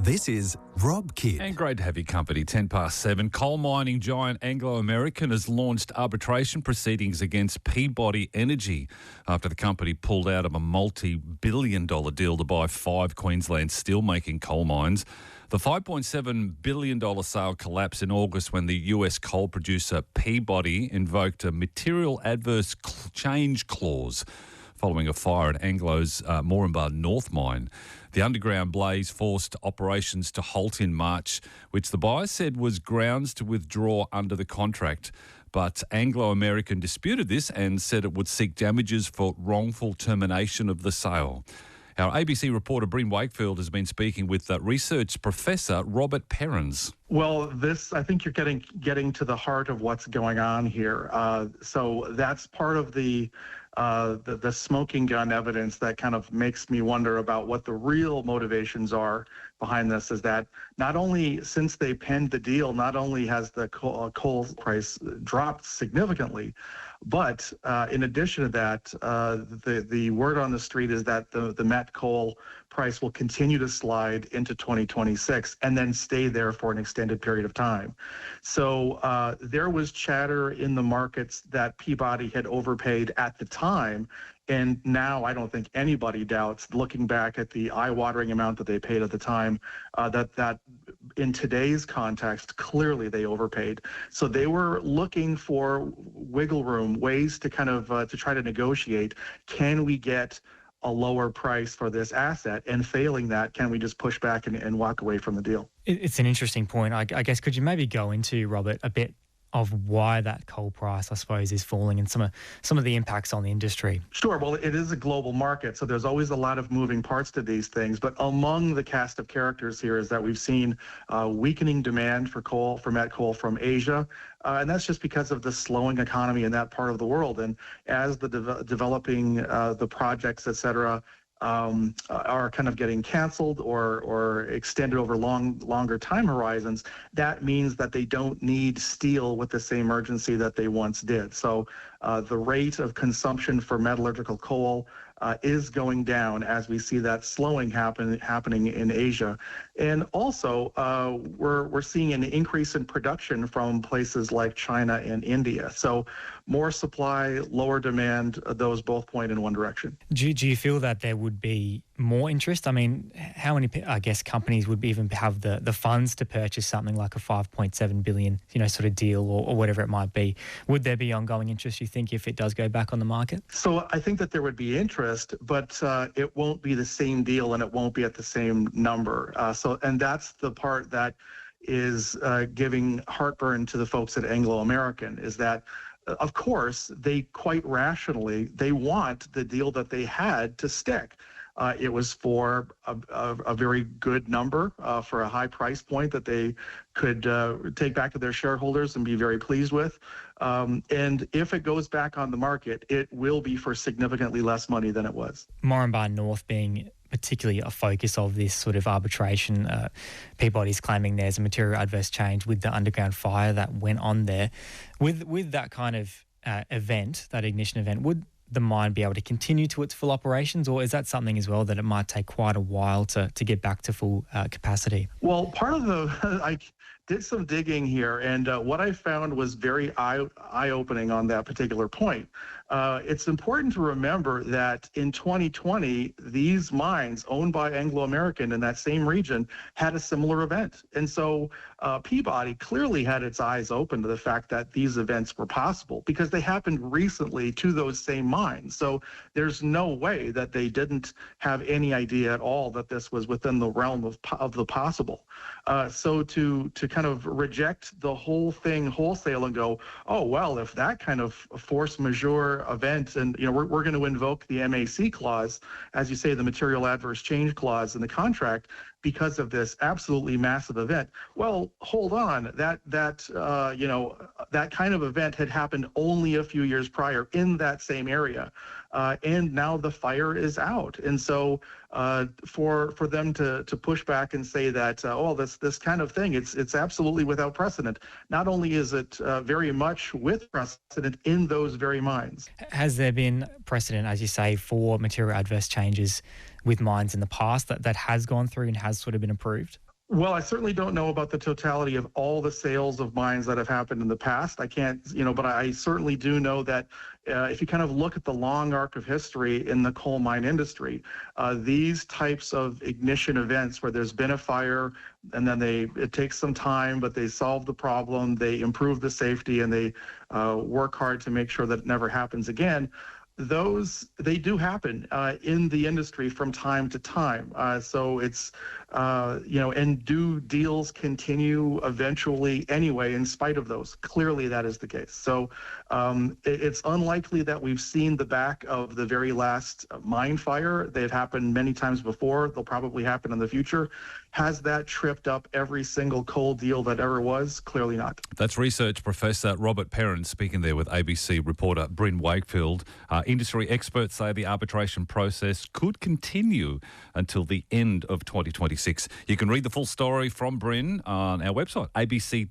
This is Rob Kidd. And great to have your company. 7:10. Coal mining giant Anglo has launched arbitration proceedings against Peabody Energy after the company pulled out of a multi-billion-dollar deal to buy 5 Queensland steelmaking coal mines. The $5.7 billion sale collapsed in August when the US coal producer Peabody invoked a material adverse change clause following a fire at Anglo's Moranbah North mine. The underground blaze forced operations to halt in March, which the buyer said was grounds to withdraw under the contract. But Anglo disputed this and said it would seek damages for wrongful termination of the sale. Our ABC reporter Bryn Wakefield has been speaking with research professor Robert Perrons. Well, I think you're getting to the heart of what's going on here. So that's part of the smoking gun evidence that kind of makes me wonder about what the real motivations are behind this. Is that not only since they penned the deal, not only has the coal price dropped significantly, but in addition to that, the word on the street is that the met coal price will continue to slide into 2026 and then stay there for an extended period of time. So there was chatter in the markets that Peabody had overpaid at the time. And now I don't think anybody doubts, looking back at the eye-watering amount that they paid at the time, that in today's context, clearly they overpaid. So they were looking for wiggle room, ways to kind of to try to negotiate. Can we get a lower price for this asset? And failing that, can we just push back and walk away from the deal? It's an interesting point. I guess, could you maybe go into, Robert, a bit of why that coal price, I suppose, is falling and some of the impacts on the industry? Sure. Well, it is a global market, so there's always a lot of moving parts to these things. But among the cast of characters here is that we've seen weakening demand for met coal from Asia. And that's just because of the slowing economy in that part of the world. And as the developing the projects, et cetera, are kind of getting canceled or extended over longer time horizons, that means that they don't need steel with the same urgency that they once did. So the rate of consumption for metallurgical coal is going down as we see that slowing happening in Asia. And also, we're seeing an increase in production from places like China and India. So more supply, lower demand, those both point in one direction. Do you feel that there would be more interest? I mean, how many, I guess, companies would even have the funds to purchase something like a $5.7 billion, sort of deal or whatever it might be? Would there be ongoing interest, you think, if it does go back on the market? So I think that there would be interest, but it won't be the same deal and it won't be at the same number. And that's the part that is giving heartburn to the folks at Anglo is that, of course, they quite rationally, they want the deal that they had to stick. It was for a very good number, for a high price point that they could take back to their shareholders and be very pleased with. And if it goes back on the market, it will be for significantly less money than it was. Moranbah North being particularly a focus of this sort of arbitration. Peabody's claiming there's a material adverse change with the underground fire that went on there. With that kind of event, that ignition event, would the mine be able to continue to its full operations, or is that something as well that it might take quite a while to get back to full capacity? Well, part of I did some digging here, and what I found was very eye-opening on that particular point. It's important to remember that in 2020, these mines owned by Anglo in that same region had a similar event. And so Peabody clearly had its eyes open to the fact that these events were possible because they happened recently to those same mines. So there's no way that they didn't have any idea at all that this was within the realm of the possible. So to kind of reject the whole thing wholesale and go, oh, well, if that kind of force majeure event, and we're going to invoke the MAC clause, as you say, the material adverse change clause in the contract, because of this absolutely massive event. Well, hold on, that kind of event had happened only a few years prior in that same area, and now the fire is out. And so for them to push back and say that this kind of thing, it's absolutely without precedent. Not only is it very much with precedent in those very mines. Has there been precedent, as you say, for material adverse changes with mines in the past that has gone through and has sort of been approved? Well, I certainly don't know about the totality of all the sales of mines that have happened in the past. I can't, but I certainly do know that if you kind of look at the long arc of history in the coal mine industry, these types of ignition events where there's been a fire and then it takes some time, but they solve the problem, they improve the safety, and they work hard to make sure that it never happens again. They do happen in the industry from time to time. So it's, and do deals continue eventually anyway, in spite of those? Clearly that is the case. So it's unlikely that we've seen the back of the very last mine fire. They've happened many times before. They'll probably happen in the future. Has that tripped up every single coal deal that ever was? Clearly not. That's research professor Robert Perrons speaking there with ABC reporter Bryn Wakefield. Industry experts say the arbitration process could continue until the end of 2026. You can read the full story from Bryn on our website, abc.net.au.